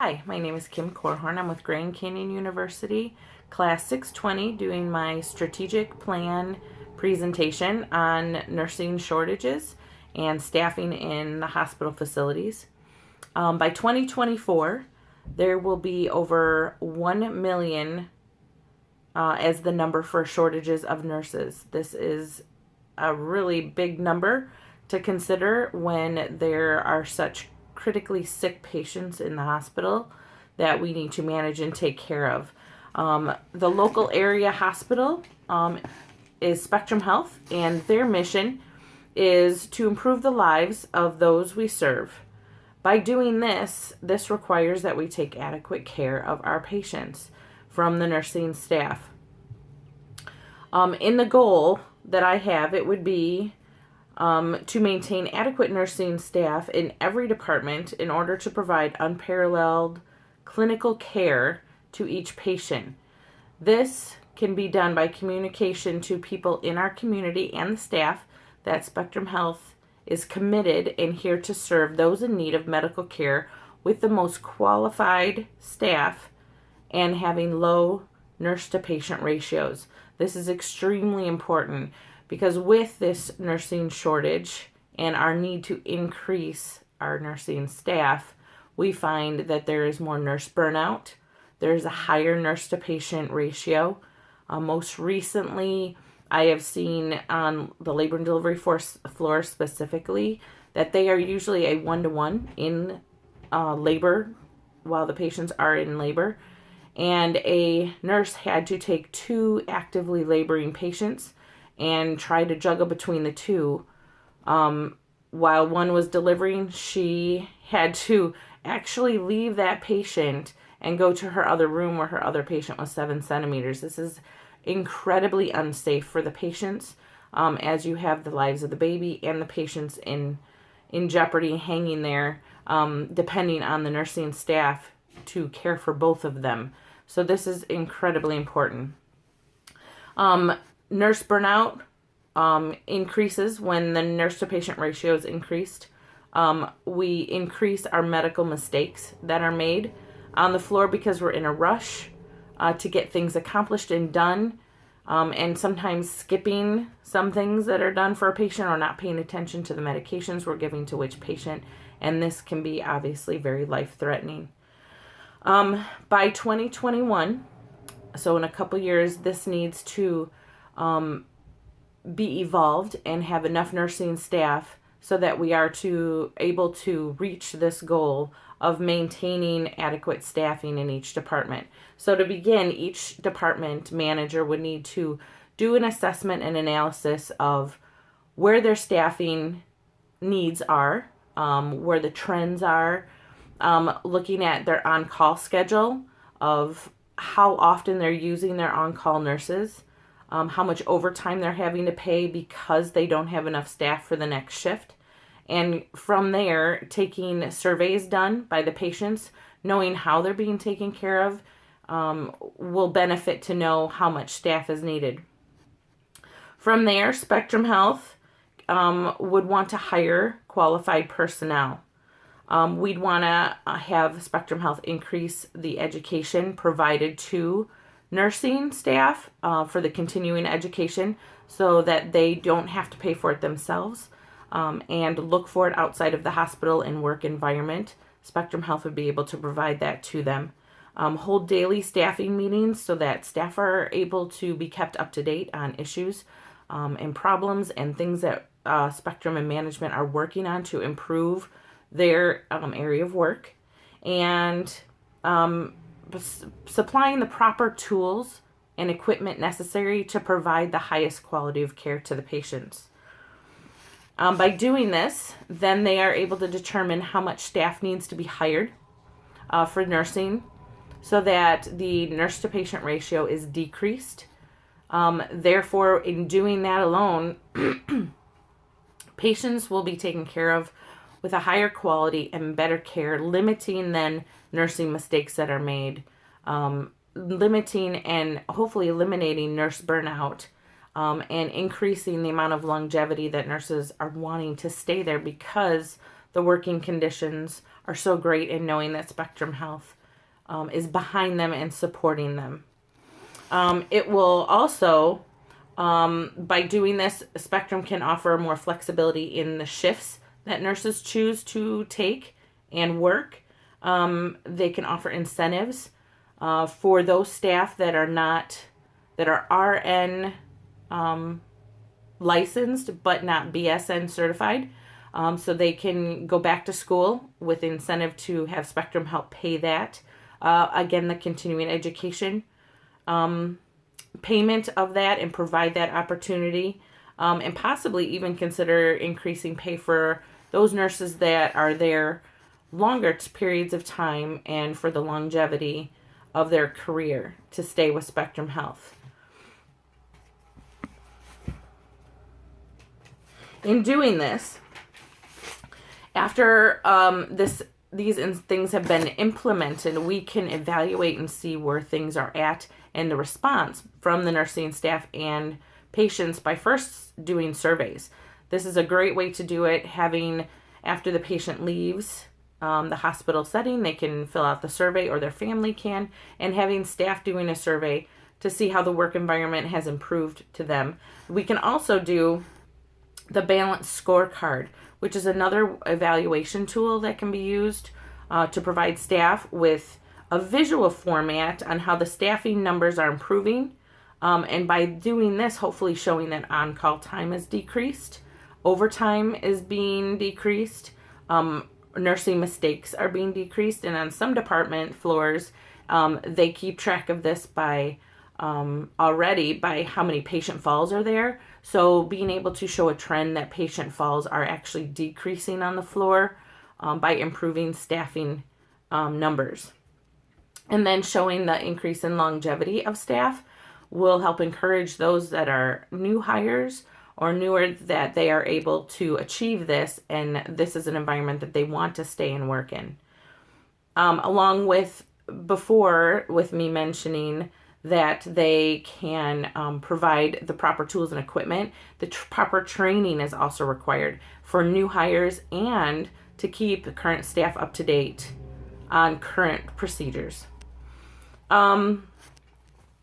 Hi, my name is Kim Korhorn. I'm with Grand Canyon University, Class 620, doing my strategic plan presentation on nursing shortages and staffing in the hospital facilities. By 2024, there will be over 1 million as the number for shortages of nurses. This is a really big number to consider when there are such critically sick patients in the hospital that we need to manage and take care of. The local area hospital is Spectrum Health, and their mission is to improve the lives of those we serve. By doing this requires that we take adequate care of our patients from the nursing staff. In the goal that I have, it would be to maintain adequate nursing staff in every department in order to provide unparalleled clinical care to each patient. This can be done by communication to people in our community and the staff that Spectrum Health is committed and here to serve those in need of medical care with the most qualified staff and having low nurse to patient ratios. This is extremely important because with this nursing shortage and our need to increase our nursing staff, we find that there is more nurse burnout. There's a higher nurse to patient ratio. Most recently, I have seen on the labor and delivery floor specifically that they are usually a 1-to-1 in labor while the patients are in labor. And a nurse had to take 2 actively laboring patients and try to juggle between the 2. While one was delivering, she had to actually leave that patient and go to her other room where her other patient was 7 centimeters. This is incredibly unsafe for the patients, as you have the lives of the baby and the patients in jeopardy hanging there, depending on the nursing staff to care for both of them. So this is incredibly important. Nurse burnout increases when the nurse to patient ratio is increased. We increase our medical mistakes that are made on the floor because we're in a rush to get things accomplished and done, and sometimes skipping some things that are done for a patient or not paying attention to the medications we're giving to which patient, and this can be obviously very life-threatening. By 2021, so in a couple years, this needs to be evolved and have enough nursing staff so that we are able to reach this goal of maintaining adequate staffing in each department. So to begin, each department manager would need to do an assessment and analysis of where their staffing needs are, where the trends are, looking at their on-call schedule of how often they're using their on-call nurses, how much overtime they're having to pay because they don't have enough staff for the next shift. And from there, taking surveys done by the patients, knowing how they're being taken care of, will benefit to know how much staff is needed. From there, Spectrum Health would want to hire qualified personnel. We'd want to have Spectrum Health increase the education provided to nursing staff for the continuing education so that they don't have to pay for it themselves, and look for it outside of the hospital and work environment. Spectrum Health would be able to provide that to them. Hold daily staffing meetings so that staff are able to be kept up to date on issues and problems and things that Spectrum and management are working on to improve their area of work, and supplying the proper tools and equipment necessary to provide the highest quality of care to the patients. By doing this, then they are able to determine how much staff needs to be hired for nursing so that the nurse to patient ratio is decreased. Therefore, in doing that alone, patients will be taken care of with a higher quality and better care, limiting then nursing mistakes that are made, limiting and hopefully eliminating nurse burnout, and increasing the amount of longevity that nurses are wanting to stay there because the working conditions are so great, and knowing that Spectrum Health is behind them and supporting them. It will also, by doing this, Spectrum can offer more flexibility in the shifts that nurses choose to take and work. They can offer incentives for those staff that are RN licensed but not BSN certified. So they can go back to school with incentive to have Spectrum help pay that. Again, the continuing education payment of that, and provide that opportunity, and possibly even consider increasing pay for those nurses that are there longer periods of time and for the longevity of their career to stay with Spectrum Health. In doing this, after these things have been implemented, we can evaluate and see where things are at and the response from the nursing staff and patients by first doing surveys. This is a great way to do it. After the patient leaves the hospital setting, they can fill out the survey, or their family can, and having staff doing a survey to see how the work environment has improved to them. We can also do the balanced scorecard, which is another evaluation tool that can be used to provide staff with a visual format on how the staffing numbers are improving. And by doing this, hopefully showing that on-call time is decreased, overtime is being decreased, nursing mistakes are being decreased, and on some department floors, they keep track of this already by how many patient falls are there. So being able to show a trend that patient falls are actually decreasing on the floor by improving staffing numbers. And then showing the increase in longevity of staff will help encourage those that are new hires or newer, that they are able to achieve this, and this is an environment that they want to stay and work in. Along with before, with me mentioning that they can provide the proper tools and equipment, the proper training is also required for new hires and to keep current staff up to date on current procedures.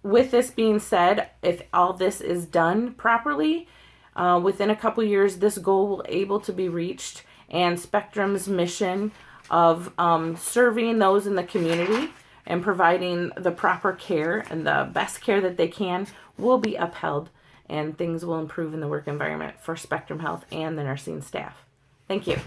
With this being said, if all this is done properly, within a couple years, this goal will able to be reached, and Spectrum's mission of serving those in the community and providing the proper care and the best care that they can will be upheld, and things will improve in the work environment for Spectrum Health and the nursing staff. Thank you.